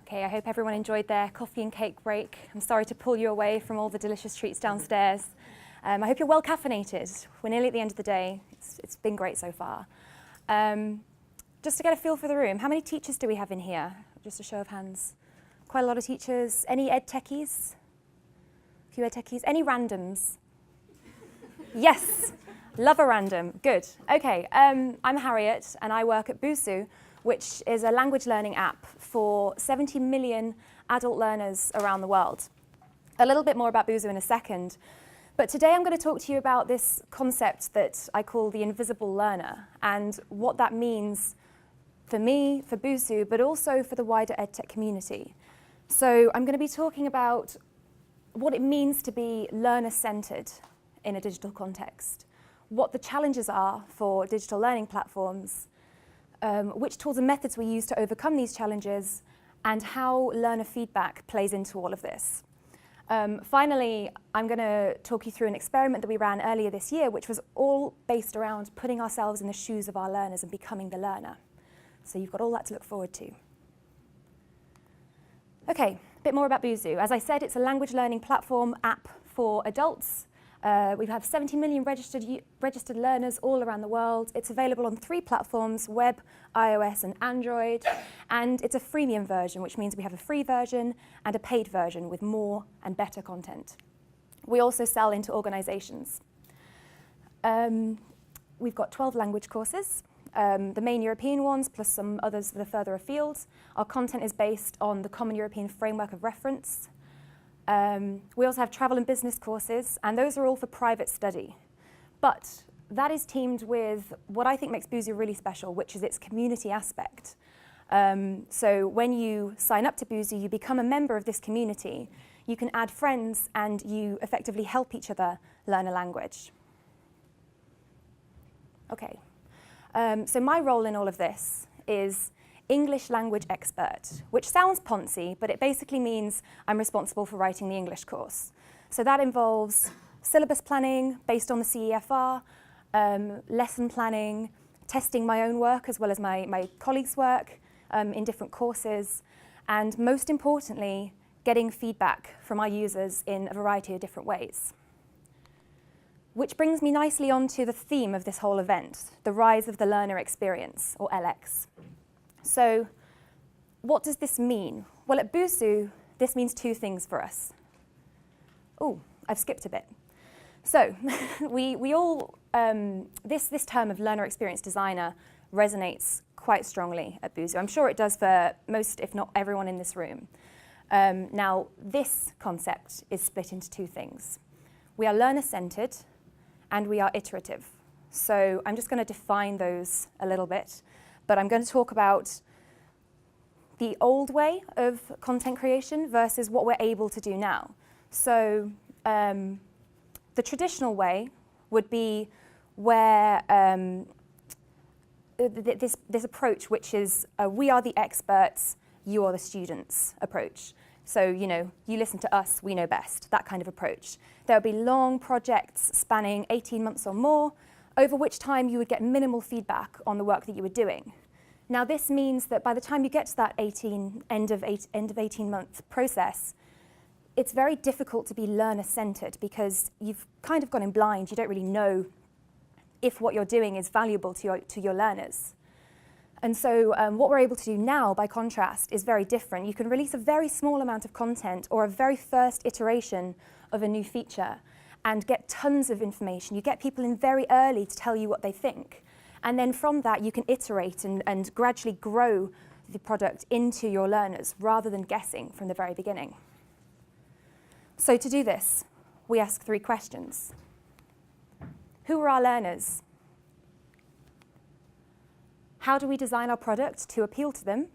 Okay, I hope everyone enjoyed their coffee and cake break. I'm sorry to pull you away from all the delicious treats downstairs. I hope you're well caffeinated. We're nearly at the end of the day. It's been great so far. Just to get a feel for the room, how many teachers do we have in here? Just a show of hands. Quite a lot of teachers. Any EdTechies? A few EdTechies. Any randoms? Yes, love a random. Good. Okay, I'm Harriet and I work at busuu, which is a language learning app for 70 million adult learners around the world. A little bit more about busuu in a second, but today I'm going to talk to you about this concept that I call the invisible learner and what that means for me, for busuu, but also for the wider EdTech community. So I'm going to be talking about what it means to be learner-centered in a digital context, what the challenges are for digital learning platforms, which tools and methods we use to overcome these challenges, and how learner feedback plays into all of this. Finally, I'm going to talk you through an experiment that we ran earlier this year, which was all based around putting ourselves in the shoes of our learners and becoming the learner. So you've got all that to look forward to. Okay, a bit more about busuu. As I said, it's a language learning platform app for adults. We have 70 million registered learners all around the world. It's available on 3 platforms, web, iOS and Android. And it's a freemium version, which means we have a free version and a paid version with more and better content. We also sell into organizations. We've got 12 language courses, the main European ones, plus some others that are further afield. Our content is based on the Common European Framework of Reference. We also have travel and business courses, and those are all for private study. But that is teamed with what I think makes busuu really special, which is its community aspect. So when you sign up to busuu, you become a member of this community. You can add friends, and you effectively help each other learn a language. Okay, so my role in all of this is English language expert, which sounds poncy, but it basically means I'm responsible for writing the English course. So that involves syllabus planning based on the CEFR, lesson planning, testing my own work as well as my colleagues' work in different courses, and most importantly, getting feedback from our users in a variety of different ways. Which brings me nicely onto the theme of this whole event, the rise of the learner experience, or LX. So what does this mean? Well, at busuu, this means 2 things for us. Oh, I've skipped a bit. So we all, this term of learner experience designer resonates quite strongly at busuu. I'm sure it does for most, if not everyone in this room. Now, this concept is split into 2 things. We are learner-centered and we are iterative. So I'm just going to define those a little bit. But I'm going to talk about the old way of content creation versus what we're able to do now. So the traditional way would be where this approach, which is we are the experts, you are the students approach. So, you know, you listen to us, we know best, that kind of approach. There would be long projects spanning 18 months or more, over which time you would get minimal feedback on the work that you were doing. Now this means that by the time you get to that end of 18-month process, it's very difficult to be learner-centered because you've kind of gone in blind. You don't really know if what you're doing is valuable to your learners. And so what we're able to do now, by contrast, is very different. You can release a very small amount of content or a very first iteration of a new feature and get tons of information. You get people in very early to tell you what they think. And then from that, you can iterate and gradually grow the product into your learners rather than guessing from the very beginning. So to do this, we ask 3 questions. Who are our learners? How do we design our product to appeal to them?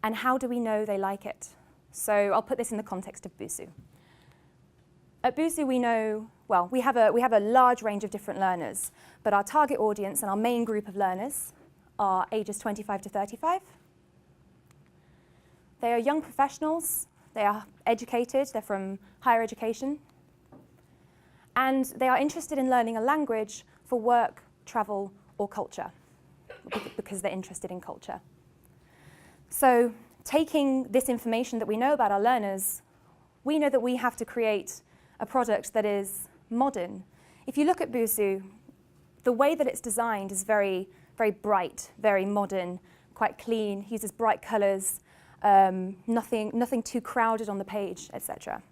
And how do we know they like it? So I'll put this in the context of busuu. At busuu, we know, well, we have a large range of different learners, but our target audience and our main group of learners are ages 25 to 35. They are young professionals, they are educated, they're from higher education, and they are interested in learning a language for work, travel, or culture, because they're interested in culture. So taking this information that we know about our learners, we know that we have to create a product that is modern. If you look at busuu, the way that it's designed is very, very bright, very modern, quite clean, uses bright colours, nothing too crowded on the page, etc.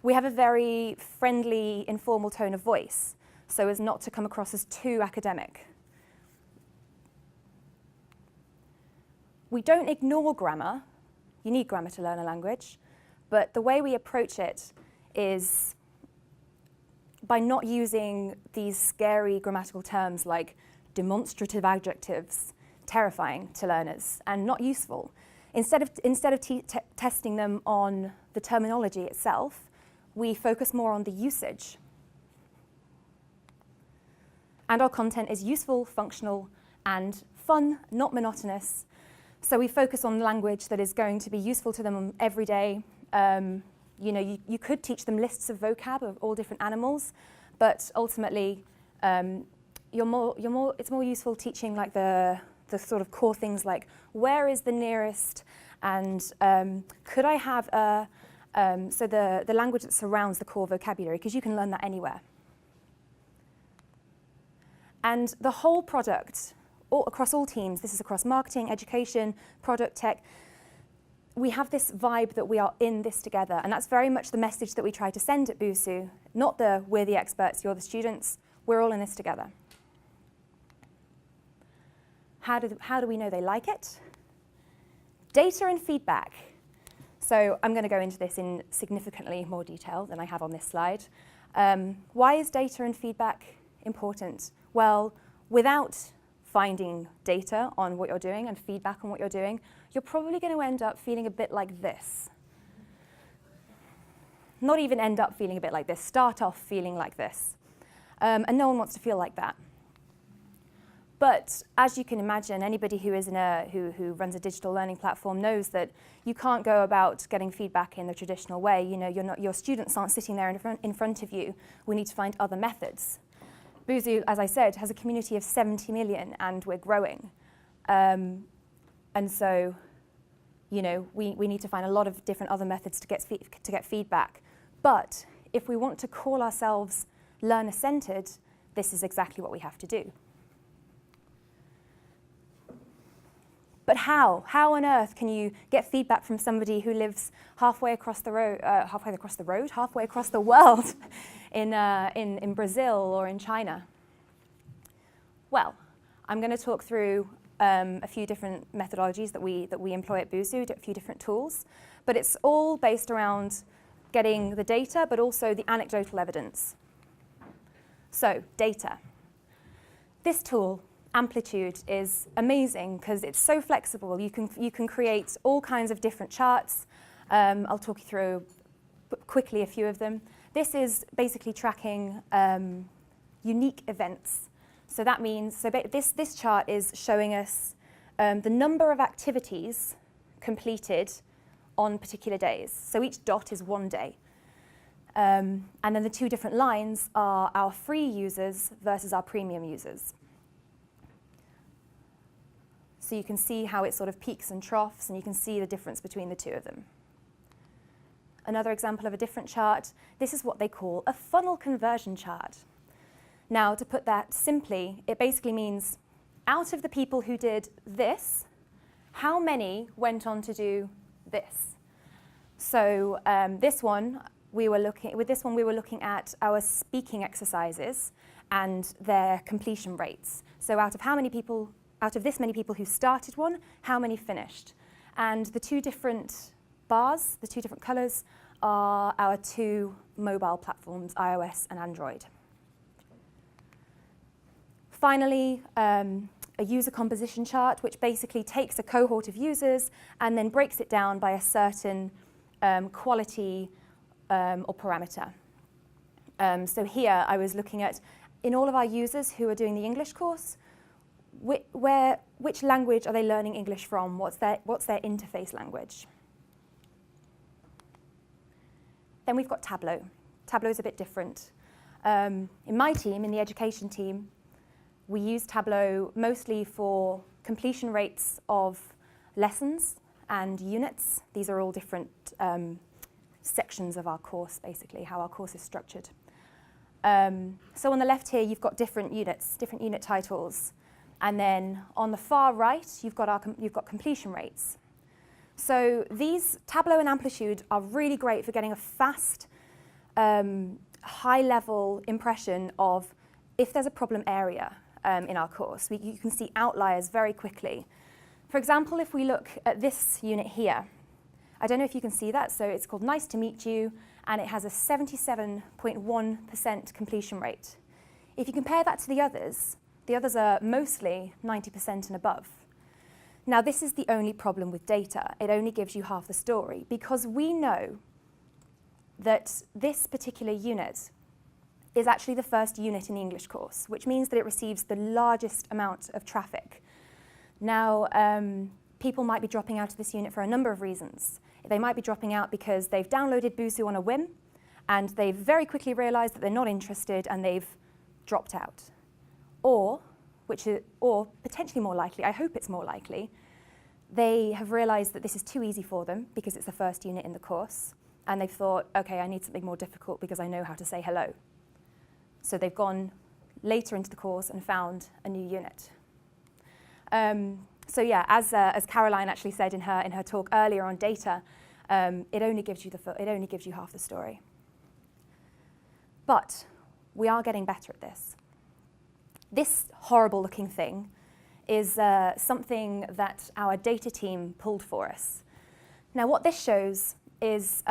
We have a very friendly, informal tone of voice, so as not to come across as too academic. We don't ignore grammar. You need grammar to learn a language, but the way we approach it is by not using these scary grammatical terms like demonstrative adjectives, terrifying to learners and not useful. Instead of testing them on the terminology itself, we focus more on the usage. And our content is useful, functional, and fun, not monotonous. So we focus on language that is going to be useful to them every day. You could teach them lists of vocab of all different animals, but ultimately, it's more useful teaching like the sort of core things like where is the nearest, and could I have so the language that surrounds the core vocabulary, because you can learn that anywhere. And the whole product, across all teams, this is across marketing, education, product, tech, we have this vibe that we are in this together, and that's very much the message that we try to send at busuu. Not the we're the experts, you're the students, we're all in this together. How do we know they like it? Data and feedback. So I'm going to go into this in significantly more detail than I have on this slide. Why is data and feedback important? Well, without finding data on what you're doing and feedback on what you're doing, you're probably going to end up feeling a bit like this. Not even end up feeling a bit like this, start off feeling like this. And no one wants to feel like that. But as you can imagine, anybody who who runs a digital learning platform knows that you can't go about getting feedback in the traditional way. Your students aren't sitting there in front of you. We need to find other methods. busuu, as I said, has a community of 70 million, and we're growing. And so, we need to find a lot of different other methods to get feedback. But if we want to call ourselves learner-centered, this is exactly what we have to do. But how? How on earth can you get feedback from somebody who lives halfway across the world in Brazil or in China? Well, I'm going to talk through a few different methodologies that we employ at busuu, a few different tools, but it's all based around getting the data, but also the anecdotal evidence. So, data. This tool, Amplitude, is amazing because it's so flexible. You can create all kinds of different charts. I'll talk you through quickly a few of them. This is basically tracking unique events. So that means this chart is showing us the number of activities completed on particular days. So each dot is one day. And then the two different lines are our free users versus our premium users. So you can see how it sort of peaks and troughs, and you can see the difference between the two of them. Another example of a different chart, this is what they call a funnel conversion chart. Now, to put that simply, it basically means out of the people who did this, how many went on to do this? So with this one, we were looking at our speaking exercises and their completion rates. So out of this many people who started one, how many finished? And the two different bars, the two different colors, are our two mobile platforms, iOS and Android. Finally, a user composition chart, which basically takes a cohort of users and then breaks it down by a certain quality or parameter. So here I was looking at, in all of our users who are doing the English course, which language are they learning English from? What's their interface language? Then we've got Tableau. Tableau's a bit different. In my team, in the education team, we use Tableau mostly for completion rates of lessons and units. These are all different sections of our course, basically, how our course is structured. So on the left here, you've got different units, different unit titles. And then on the far right, you've got completion rates. So these Tableau and Amplitude are really great for getting a fast, high-level impression of if there's a problem area in our course. You can see outliers very quickly. For example, if we look at this unit here, I don't know if you can see that, so it's called Nice to Meet You, and it has a 77.1% completion rate. If you compare that to the others are mostly 90% and above. Now, this is the only problem with data. It only gives you half the story, because we know that this particular unit is actually the first unit in the English course, which means that it receives the largest amount of traffic. Now, people might be dropping out of this unit for a number of reasons. They might be dropping out because they've downloaded busuu on a whim, and they've very quickly realized that they're not interested, and they've dropped out. Or potentially more likely, I hope it's more likely, they have realized that this is too easy for them because it's the first unit in the course, and they've thought, okay, I need something more difficult because I know how to say hello. So they've gone later into the course and found a new unit. So yeah, as Caroline actually said in her talk earlier on data, it only gives you half the story. But we are getting better at this. This horrible looking thing is something that our data team pulled for us. Now, what this shows is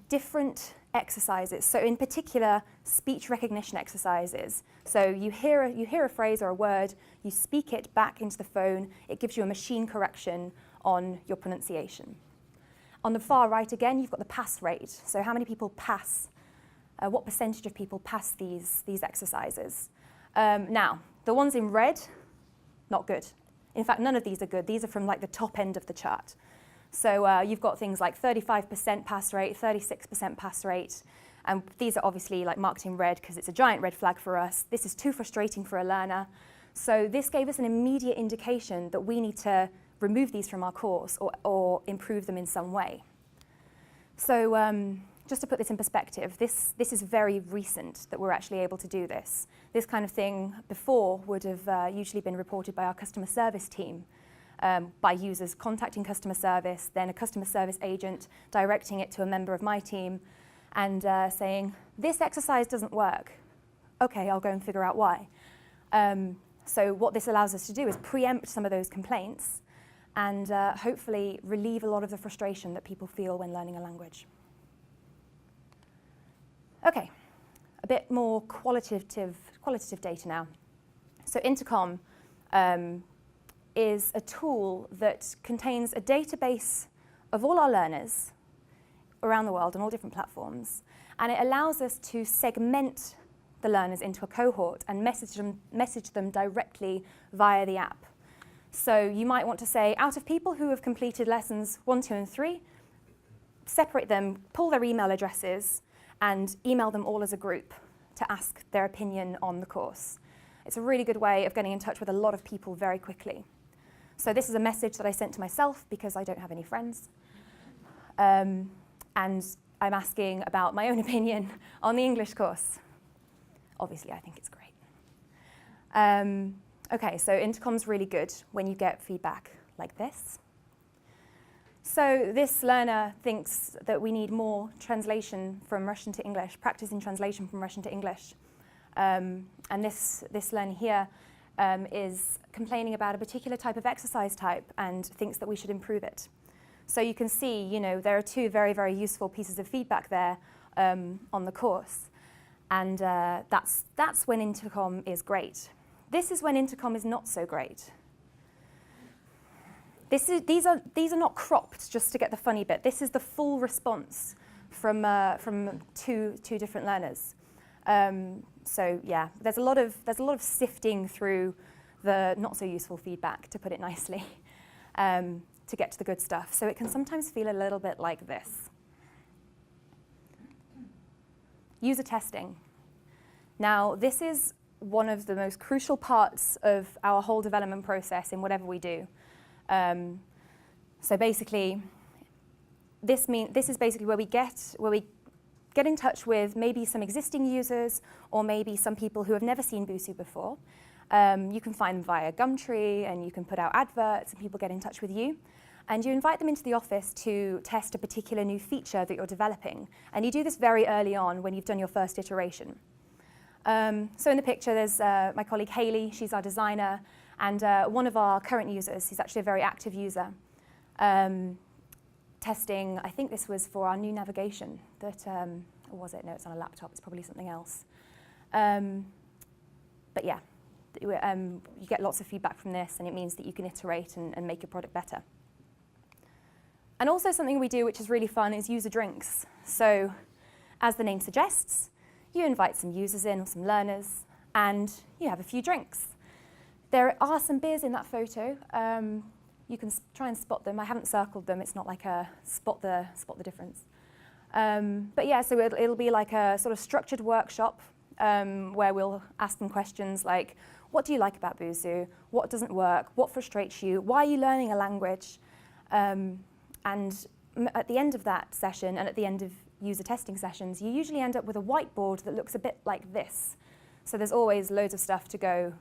different exercises. So in particular, speech recognition exercises. So you hear a phrase or a word, you speak it back into the phone, it gives you a machine correction on your pronunciation. On the far right, again, you've got the pass rate. So how many people pass, what percentage of people pass these exercises? Now, the ones in red, not good. In fact, none of these are good. These are from like the top end of the chart. So you've got things like 35% pass rate, 36% pass rate, and these are obviously like marked in red because it's a giant red flag for us. This is too frustrating for a learner. So this gave us an immediate indication that we need to remove these from our course or improve them in some way. So just to put this in perspective, this is very recent that we're actually able to do this. This kind of thing before would have usually been reported by our customer service team, by users contacting customer service, then a customer service agent directing it to a member of my team and saying, this exercise doesn't work. Okay, I'll go and figure out why. So what this allows us to do is preempt some of those complaints and hopefully relieve a lot of the frustration that people feel when learning a language. Okay, a bit more qualitative data now. So Intercom is a tool that contains a database of all our learners around the world on all different platforms, and it allows us to segment the learners into a cohort and message them directly via the app. So you might want to say, out of people who have completed lessons 1, 2, and 3, separate them, pull their email addresses, and email them all as a group to ask their opinion on the course. It's a really good way of getting in touch with a lot of people very quickly. So this is a message that I sent to myself because I don't have any friends. And I'm asking about my own opinion on the English course. Obviously, I think it's great. Okay, so Intercom's really good when you get feedback like this. So this learner thinks that we need more translation from Russian to English, practice in translation from Russian to English. And this learner here is complaining about a particular type of exercise type and thinks that we should improve it. So you can see, there are 2 very, very useful pieces of feedback there on the course. And that's when Intercom is great. This is when Intercom is not so great. These are not cropped just to get the funny bit. This is the full response from two different learners. So yeah, there's a lot of sifting through the not so useful feedback, to put it nicely, to get to the good stuff. So it can sometimes feel a little bit like this. User testing. Now, this is one of the most crucial parts of our whole development process in whatever we do. So basically, this is basically where we get in touch with maybe some existing users or maybe some people who have never seen busuu before. You can find them via Gumtree, and you can put out adverts and people get in touch with you. And you invite them into the office to test a particular new feature that you're developing. And you do this very early on when you've done your first iteration. So in the picture, there's my colleague Hayley. She's our designer. And one of our current users, he's actually a very active user, testing, I think this was for our new navigation. Or was it? No, it's on a laptop. It's probably something else. But yeah, you get lots of feedback from this, and it means that you can iterate and make your product better. And also something we do, which is really fun, is user drinks. So as the name suggests, you invite some users in or some learners, and you have a few drinks. There are some beers in that photo. You can try and spot them. I haven't circled them. It's not like a spot the difference. But yeah, so it'll be like a sort of structured workshop where we'll ask them questions like, what do you like about busuu? What doesn't work? What frustrates you? Why are you learning a language? And at the end of that session and at the end of user testing sessions, you usually end up with a whiteboard that looks a bit like this. So there's always loads of stuff to go.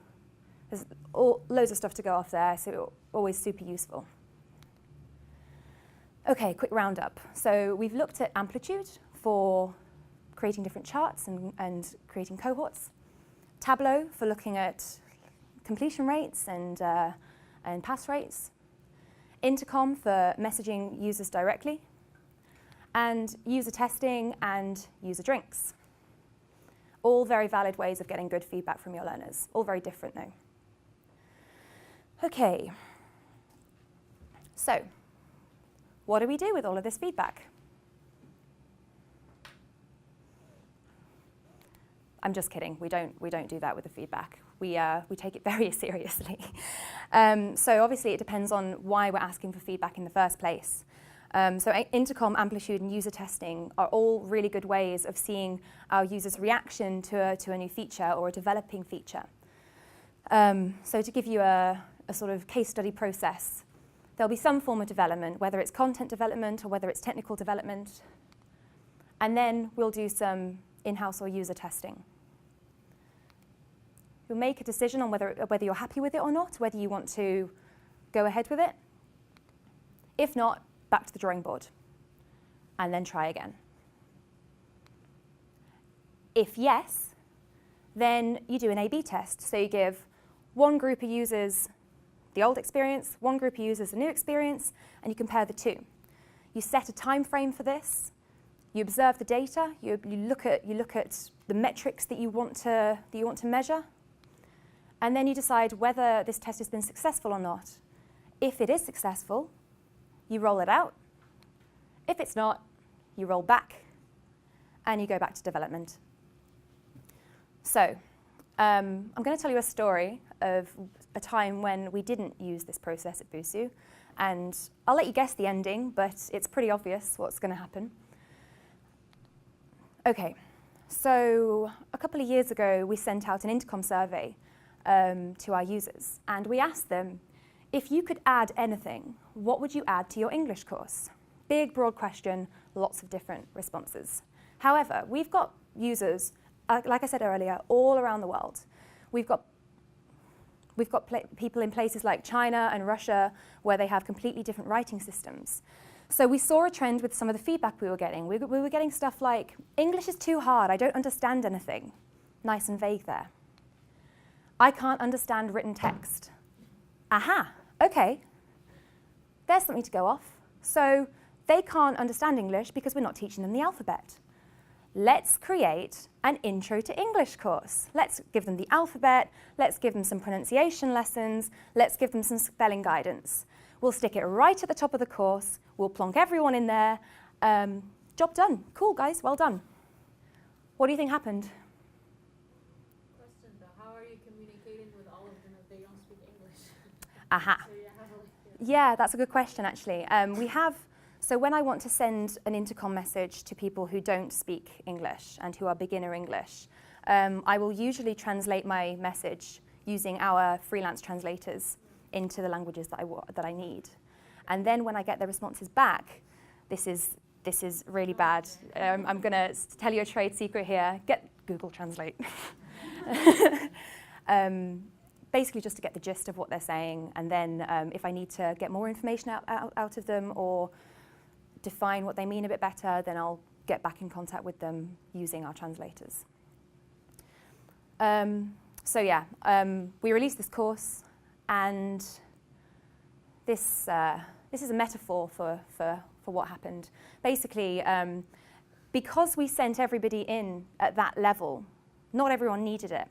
There's loads of stuff to go off there, so always super useful. Okay, quick roundup. So we've looked at amplitude for creating different charts and creating cohorts. Tableau for looking at completion rates and pass rates. Intercom for messaging users directly. And user testing and user drinks. All very valid ways of getting good feedback from your learners. All very different though. Okay, so what do we do with all of this feedback? I'm just kidding. We don't do that with the feedback. We take it very seriously. So obviously it depends on why we're asking for feedback in the first place. So intercom, amplitude, and user testing are all really good ways of seeing our users' reaction to a new feature or a developing feature. So to give you a sort of case study process, there'll be some form of development, whether it's content development or whether it's technical development. And then we'll do some in-house or user testing. You'll make a decision on whether you're happy with it or not, whether you want to go ahead with it. If not, back to the drawing board, and then try again. If yes, then you do an A/B test. So you give one group of users the old experience, one group of users the new experience, and you compare the two. You set a time frame for this. You observe the data. You look at the metrics that you want to measure, and then you decide whether this test has been successful or not. If it is successful, you roll it out. If it's not, you roll back, and you go back to development. So I'm going to tell you a story of a time when we didn't use this process at busuu, and I'll let you guess the ending, but it's pretty obvious what's going to happen. Okay, so a couple of years ago, we sent out an intercom survey to our users, and we asked them, if you could add anything, what would you add to your English course? Big, broad question, lots of different responses. However, we've got users, like I said earlier, all around the world. We've got people in places like China and Russia where they have completely different writing systems. So we saw a trend with some of the feedback we were getting. We were getting stuff like, English is too hard, I don't understand anything. Nice and vague there. I can't understand written text. Aha, okay. There's something to go off. So they can't understand English because we're not teaching them the alphabet. Let's create an Intro to English course. Let's give them the alphabet, let's give them some pronunciation lessons, let's give them some spelling guidance. We'll stick it right at the top of the course, we'll plonk everyone in there. Job done. Cool, guys, well done. What do you think happened? Question though, how are you communicating with all of them if they don't speak English? Aha. Yeah, that's a good question, actually. So when I want to send an intercom message to people who don't speak English and who are beginner English, I will usually translate my message using our freelance translators into the languages that I need. And then when I get the responses back, this is really bad. I'm going to tell you a trade secret here. Get Google Translate. Basically just to get the gist of what they're saying, and then if I need to get more information out of them or define what they mean a bit better, then I'll get back in contact with them using our translators. We released this course, and this is a metaphor for what happened. Basically, because we sent everybody in at that level, not everyone needed it.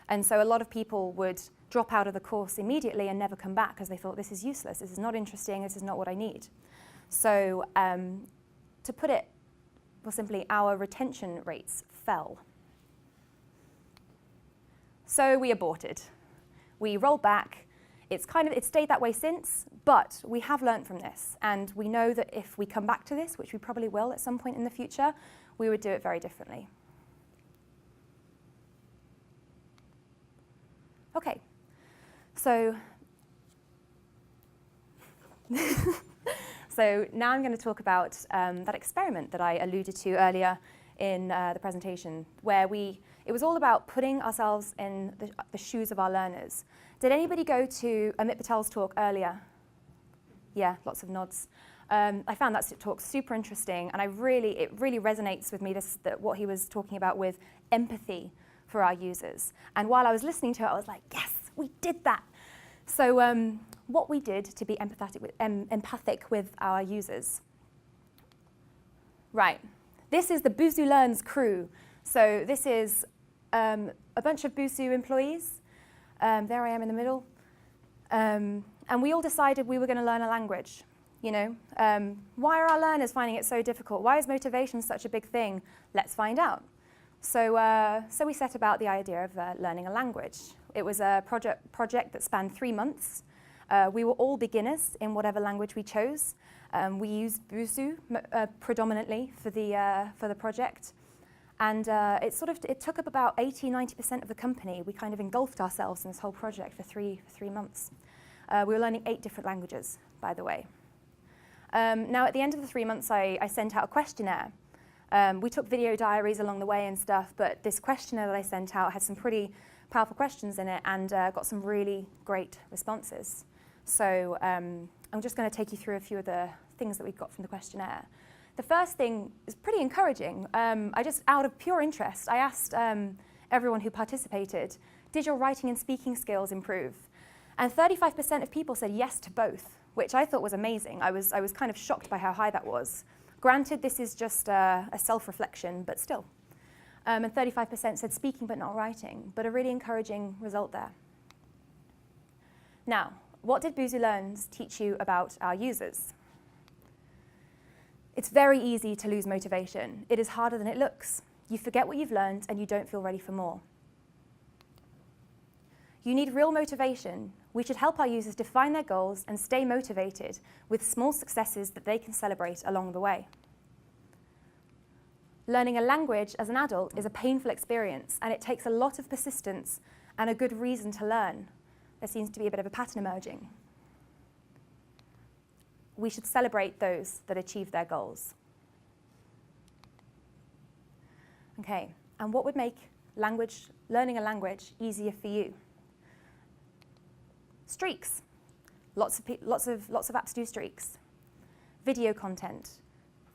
And so a lot of people would drop out of the course immediately and never come back because they thought, this is useless, this is not interesting, this is not what I need. So to put it more simply, our retention rates fell. So we aborted. We rolled back. It's stayed that way since, but we have learned from this. And we know that if we come back to this, which we probably will at some point in the future, we would do it very differently. Okay, so now I'm going to talk about that experiment that I alluded to earlier in the presentation, where it was all about putting ourselves in the shoes of our learners. Did anybody go to Amit Patel's talk earlier? Yeah, lots of nods. I found that talk super interesting, and it really resonates with me, what he was talking about with empathy for our users. And while I was listening to it, I was like, yes, we did that. So what we did to be empathic with our users. Right, this is the Busuu Learns crew. So this is a bunch of busuu employees. There I am in the middle. And we all decided we were going to learn a language. You know, why are our learners finding it so difficult? Why is motivation such a big thing? Let's find out. So we set about the idea of learning a language. It was a project that spanned 3 months. We were all beginners in whatever language we chose. We used busuu predominantly for the project. And it took up about 80–90% of the company. We kind of engulfed ourselves in this whole project for three months. We were learning 8 different languages, by the way. Now, at the end of the 3 months, I sent out a questionnaire. We took video diaries along the way and stuff, but this questionnaire that I sent out had some pretty powerful questions in it and got some really great responses. So I'm just going to take you through a few of the things that we got from the questionnaire. The first thing is pretty encouraging. Out of pure interest, I asked everyone who participated, did your writing and speaking skills improve? And 35% of people said yes to both, which I thought was amazing. I was kind of shocked by how high that was. Granted, this is just a self-reflection, but still. And 35% said speaking but not writing, but a really encouraging result there. Now, what did Busuu Learns teach you about our users? It's very easy to lose motivation. It is harder than it looks. You forget what you've learned and you don't feel ready for more. You need real motivation. We should help our users define their goals and stay motivated with small successes that they can celebrate along the way. Learning a language as an adult is a painful experience, and it takes a lot of persistence and a good reason to learn. There seems to be a bit of a pattern emerging. We should celebrate those that achieve their goals. Okay, and what would make learning a language easier for you? Streaks. Lots of apps do streaks. Video content,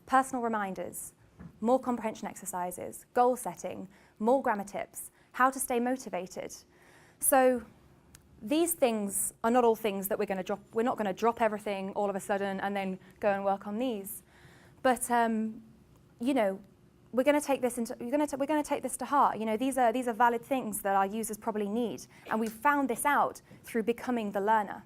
personal reminders, more comprehension exercises, goal setting, more grammar tips, how to stay motivated. So these things are not all things that we're going to drop. We're not going to drop everything all of a sudden and then go and work on these. But you know, we're going to take this to heart. You know, these are valid things that our users probably need, and we've found this out through becoming the learner.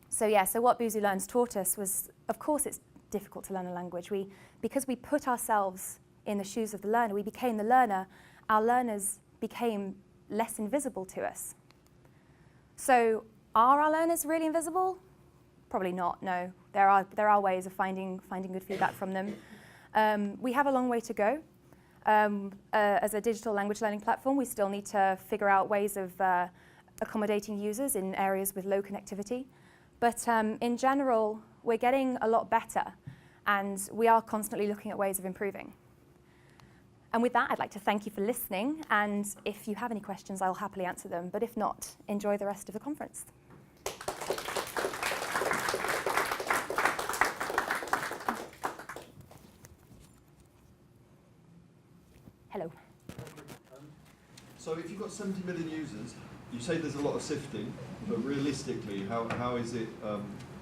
So what Busuu Learns taught us was, of course, it's difficult to learn a language. Because we put ourselves in the shoes of the learner, we became the learner. Our learners became less invisible to us. So are our learners really invisible? Probably not, no. There are ways of finding good feedback from them. We have a long way to go. As a digital language learning platform, we still need to figure out ways of accommodating users in areas with low connectivity. But in general, we're getting a lot better, and we are constantly looking at ways of improving. And with that, I'd like to thank you for listening, and if you have any questions, I'll happily answer them. But if not, enjoy the rest of the conference. Hello. So if you've got 70 million users, you say there's a lot of sifting, but realistically, how is it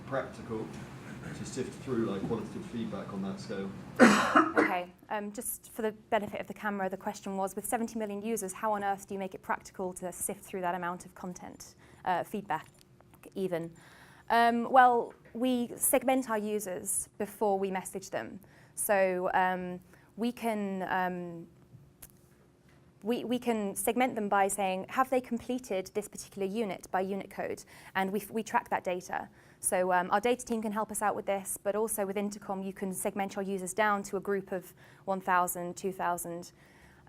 practical to sift through like qualitative feedback on that scale? Okay, just for the benefit of the camera, the question was, with 70 million users, how on earth do you make it practical to sift through that amount of content, feedback even? Well, we segment our users before we message them. So we can segment them by saying, have they completed this particular unit by unit code? And we track that data. So our data team can help us out with this, but also with Intercom, you can segment your users down to a group of 1,000, 2,000,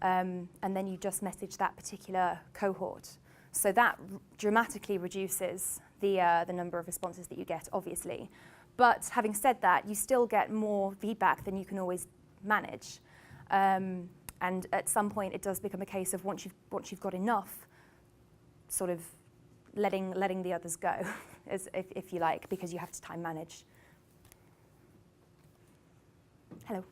and then you just message that particular cohort. So that dramatically reduces the number of responses that you get, obviously. But having said that, you still get more feedback than you can always manage. And at some point, it does become a case of once you've got enough, sort of letting the others go, if you like, because you have to time manage. Hello.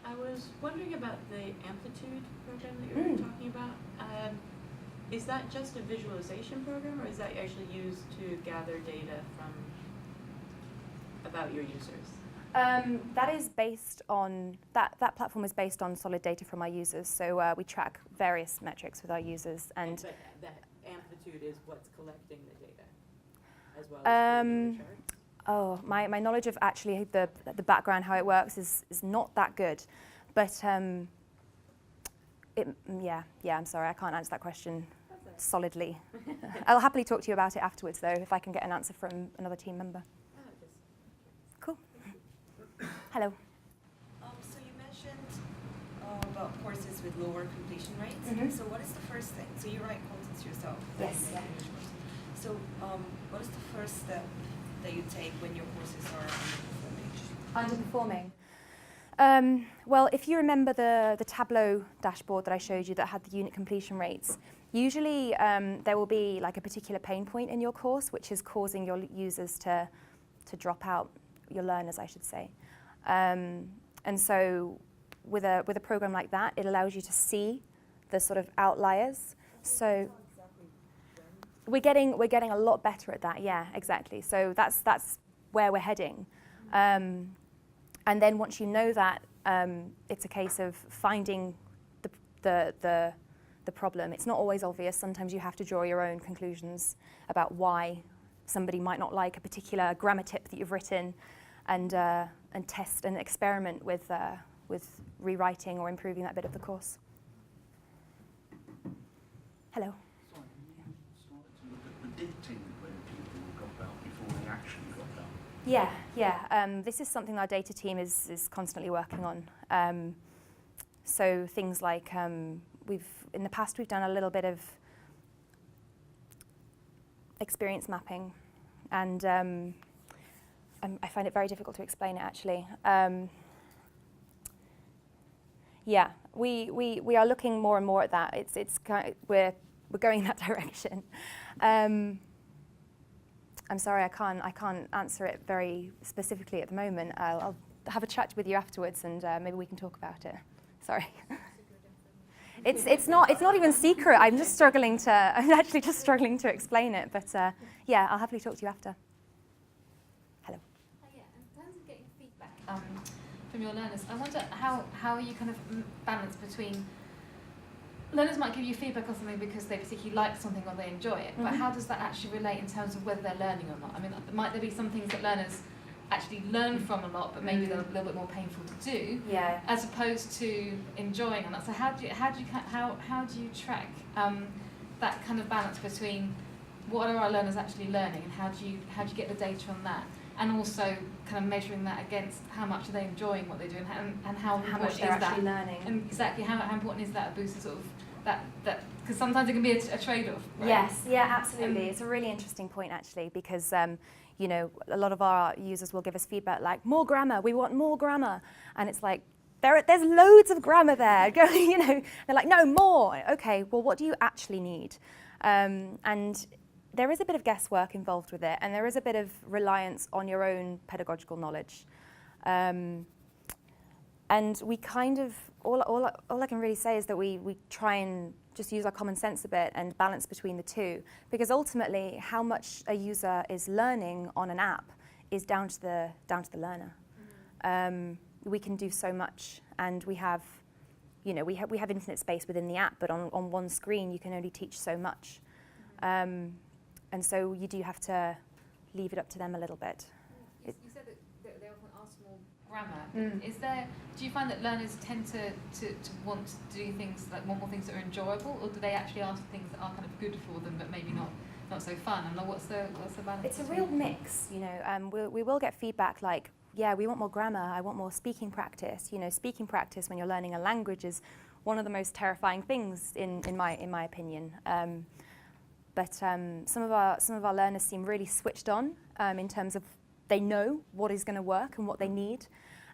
I was wondering about the amplitude program that you were talking about. Is that just a visualization program, or is that actually used to gather data about your users? That is based on, that platform is based on solid data from our users. So we track various metrics with our users. And but that amplitude is what's collecting the data, as well as the charts? Oh, my knowledge of actually the background, how it works, is not that good. But yeah, I'm sorry, I can't answer that question solidly. I'll happily talk to you about it afterwards, though, if I can get an answer from another team member. Cool. Hello. So you mentioned about courses with lower completion rates. Mm-hmm. So what is the first thing? So you write contents yourself. Yes. Yeah. So what is the first step that you take when your courses are underperforming? Well, if you remember the Tableau dashboard that I showed you that had the unit completion rates, usually there will be like a particular pain point in your course which is causing your users to drop out, your learners, I should say. And so with a program like that, it allows you to see the sort of outliers. So we're getting a lot better at that. Yeah, exactly. So that's where we're heading. And then once you know that, it's a case of finding the problem. It's not always obvious. Sometimes you have to draw your own conclusions about why somebody might not like a particular grammar tip that you've written, and test and experiment with rewriting or improving that bit of the course. Hello. Sorry, you started to look at predicting when people got out before they actually got out. Yeah. This is something our data team is constantly working on. So things like in the past we've done a little bit of experience mapping, and I find it very difficult to explain it actually. Yeah, we are looking more and more at that. It's kind of, we're going in that direction. I'm sorry, I can't answer it very specifically at the moment. I'll have a chat with you afterwards, and maybe we can talk about it. Sorry. It's not even secret. I'm actually just struggling to explain it. But yeah, I'll happily talk to you after. Hello. Yeah, in terms of getting feedback from your learners, I wonder how you kind of balance between learners might give you feedback on something because they particularly like something or they enjoy it, but how does that actually relate in terms of whether they're learning or not? I mean, might there be some things that learners actually learn from a lot, but maybe they're a little bit more painful to do, as opposed to enjoying it? So how do you track that kind of balance between what are our learners actually learning, and how do you get the data on that, and also kind of measuring that against how much are they enjoying what they do, and how much they're actually learning, and exactly how important is that a boost to sort of that because sometimes it can be a trade-off, right? Yes, yeah, absolutely. It's a really interesting point actually, because you know, a lot of our users will give us feedback like, more grammar, we want more grammar, and it's like, there's loads of grammar there. You know, they're like, no, more. Okay, well, what do you actually need? And there is a bit of guesswork involved with it, and there is a bit of reliance on your own pedagogical knowledge. And we kind of, all I can really say is that we try and just use our common sense a bit and balance between the two, because ultimately how much a user is learning on an app is down to the learner. We can do so much, and we have, you know, we have infinite space within the app, but on one screen you can only teach so much. And so you do have to leave it up to them a little bit. You said that they often ask more grammar. Do you find that learners tend to want to do things, like want more things that are enjoyable, or do they actually ask things that are kind of good for them but maybe not so fun? And like, what's the balance? It's a real mix, you know. We will get feedback like, yeah, we want more grammar, I want more speaking practice. You know, speaking practice when you're learning a language is one of the most terrifying things in my opinion. But some of our learners seem really switched on in terms of they know what is going to work and what they need.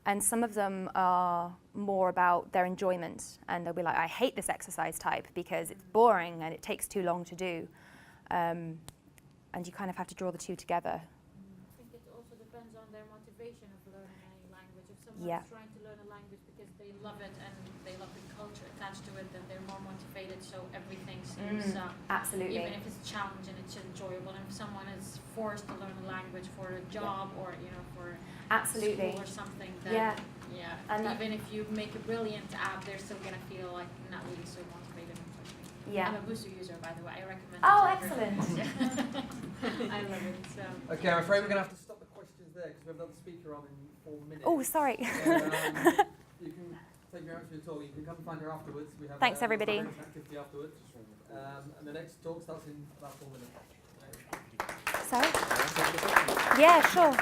And some of them are more about their enjoyment, and they'll be like, I hate this exercise type because it's boring and it takes too long to do. And you kind of have to draw the two together. I think it also depends on their motivation of learning any language. If someone Yeah. is trying to learn a language because they love it and they love the culture attached to it, then they're more motivated, so everything seems, Absolutely. even if it's challenging, it's enjoyable. And if someone is forced to learn a language for a job or, you know, for Absolutely. school or something, then And even if you make a brilliant app, they're still gonna feel like not really so motivated. Yeah. I'm a busuu user, by the way. I recommend it. Oh, to excellent. everyone. I love it. So. Okay, I'm afraid we're going to have to stop the questions there because we have another speaker on in 4 minutes. Oh, sorry. You can take your answer to your talk. You can come and find her afterwards. We have Thanks, everybody. activity afterwards. And the next talk starts in about 4 minutes. Sorry? Yeah, sure.